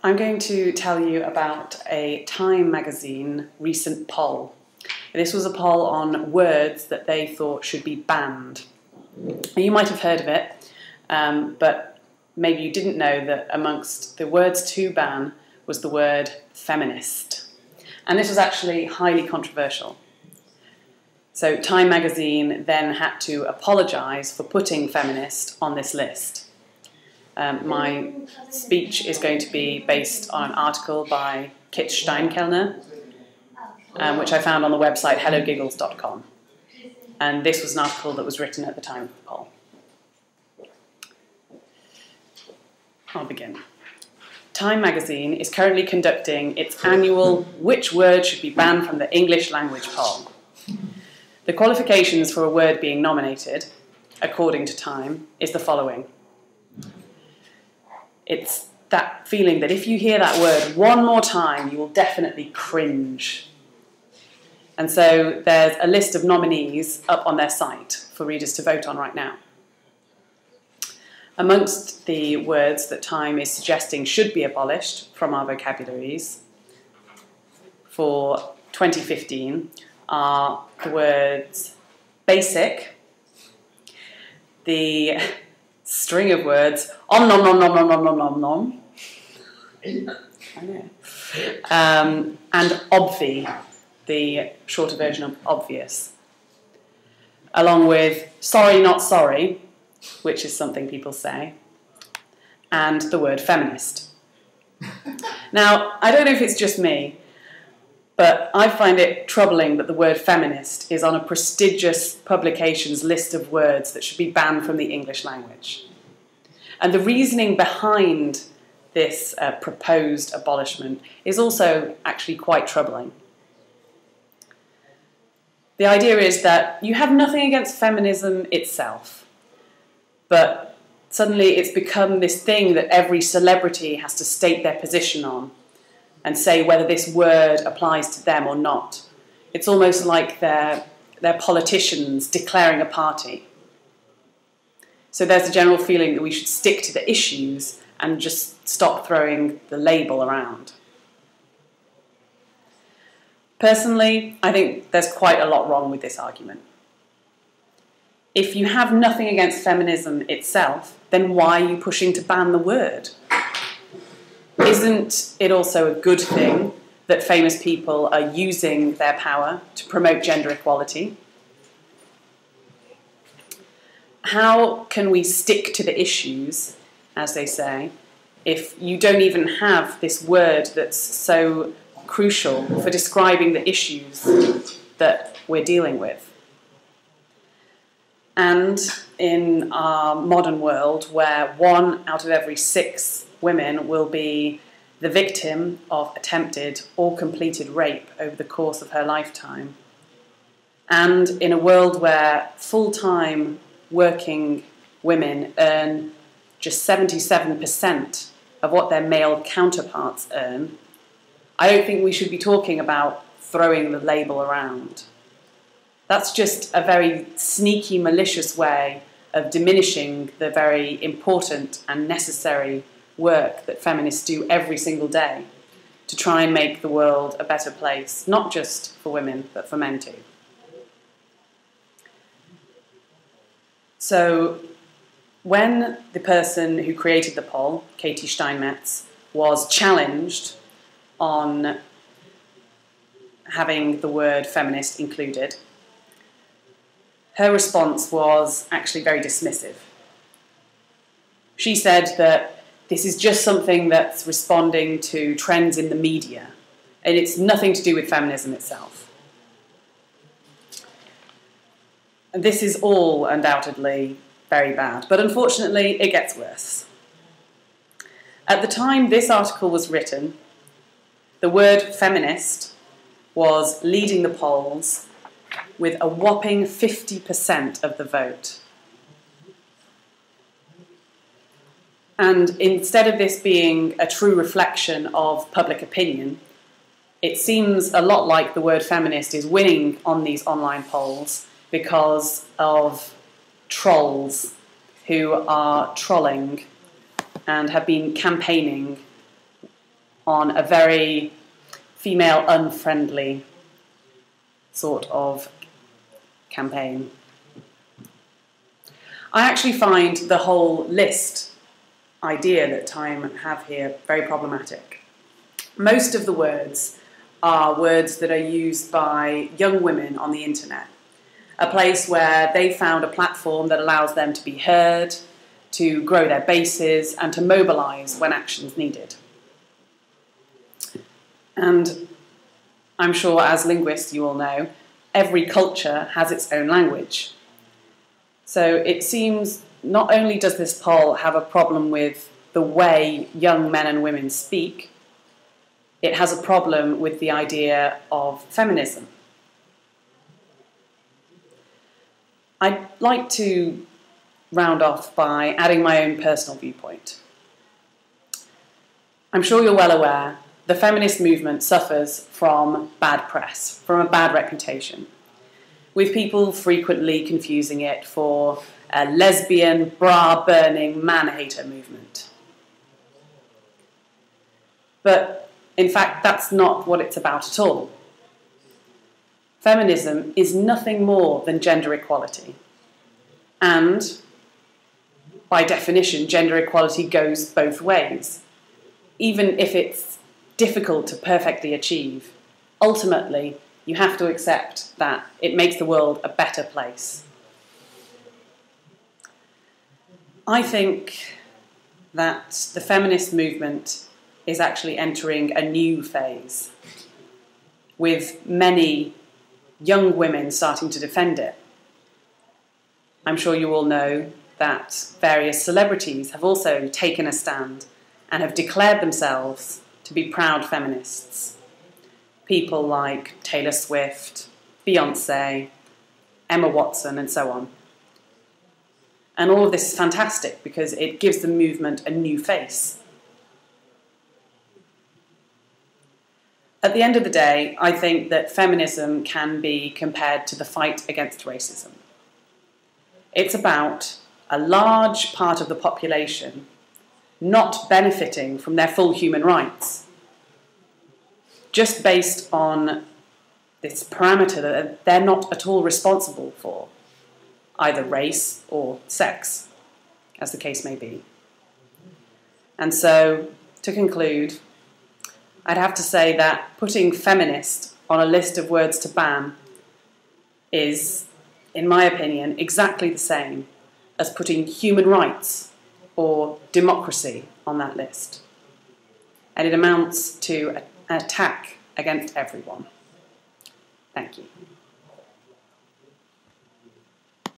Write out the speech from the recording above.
I'm going to tell you about a Time magazine recent poll. This was a poll on words that they thought should be banned. You might have heard of it, but maybe you didn't know that amongst the words to ban was the word feminist. And this was actually highly controversial. So Time magazine then had to apologise for putting feminist on this list. My speech is going to be based on an article by Katy Steinmetz, which I found on the website hellogiggles.com. And this was an article that was written at the time of the poll. I'll begin. Time magazine is currently conducting its annual Which Word Should Be Banned from the English Language poll. The qualifications for a word being nominated, according to Time, is the following. It's that feeling that if you hear that word one more time, you will definitely cringe. And so there's a list of nominees up on their site for readers to vote on right now. Amongst the words that Time is suggesting should be abolished from our vocabularies for 2015 are the words basic, the string of words om nom nom nom nom nom nom nom nom, I know, and obvi, the shorter version of obvious, along with sorry not sorry, which is something people say, and the word feminist. Now, I don't know if it's just me, but I find it troubling that the word feminist is on a prestigious publication's list of words that should be banned from the English language. And the reasoning behind this proposed abolishment is also actually quite troubling. The idea is that you have nothing against feminism itself, but suddenly it's become this thing that every celebrity has to state their position on and say whether this word applies to them or not. It's almost like they're politicians declaring a party. So there's a general feeling that we should stick to the issues and just stop throwing the label around. Personally, I think there's quite a lot wrong with this argument. If you have nothing against feminism itself, then why are you pushing to ban the word? Isn't it also a good thing that famous people are using their power to promote gender equality? How can we stick to the issues, as they say, if you don't even have this word that's so crucial for describing the issues that we're dealing with? And in our modern world, where 1 out of every 6 women will be the victim of attempted or completed rape over the course of her lifetime, and in a world where full-time working women earn just 77% of what their male counterparts earn, I don't think we should be talking about throwing the label around. That's just a very sneaky, malicious way of diminishing the very important and necessary work that feminists do every single day to try and make the world a better place, not just for women, but for men too. So when the person who created the poll, Katy Steinmetz, was challenged on having the word feminist included, her response was actually very dismissive. She said that this is just something that's responding to trends in the media, and it's nothing to do with feminism itself. And this is all undoubtedly very bad, but unfortunately it gets worse. At the time this article was written, the word feminist was leading the polls with a whopping 50% of the vote. And instead of this being a true reflection of public opinion, it seems a lot like the word feminist is winning on these online polls because of trolls who are trolling and have been campaigning on a very female unfriendly sort of campaign. I actually find the whole list idea that Time have here very problematic. Most of the words are words that are used by young women on the internet, a place where they found a platform that allows them to be heard, to grow their bases, and to mobilise when action's needed. And I'm sure, as linguists, you all know, every culture has its own language. So it seems not only does this poll have a problem with the way young men and women speak, it has a problem with the idea of feminism. I'd like to round off by adding my own personal viewpoint. I'm sure you're well aware the feminist movement suffers from bad press, from a bad reputation, with people frequently confusing it for a lesbian, bra-burning, man-hater movement. But in fact, that's not what it's about at all. Feminism is nothing more than gender equality. And, by definition, gender equality goes both ways. Even if it's difficult to perfectly achieve, ultimately, you have to accept that it makes the world a better place. I think that the feminist movement is actually entering a new phase, with many young women starting to defend it. I'm sure you all know that various celebrities have also taken a stand and have declared themselves to be proud feminists. People like Taylor Swift, Beyonce, Emma Watson, and so on. And all of this is fantastic because it gives the movement a new face. At the end of the day, I think that feminism can be compared to the fight against racism. It's about a large part of the population not benefiting from their full human rights, just based on this parameter that they're not at all responsible for, either race or sex, as the case may be. And so, to conclude, I'd have to say that putting feminist on a list of words to ban is, in my opinion, exactly the same as putting human rights or democracy on that list. And it amounts to an attack against everyone. Thank you.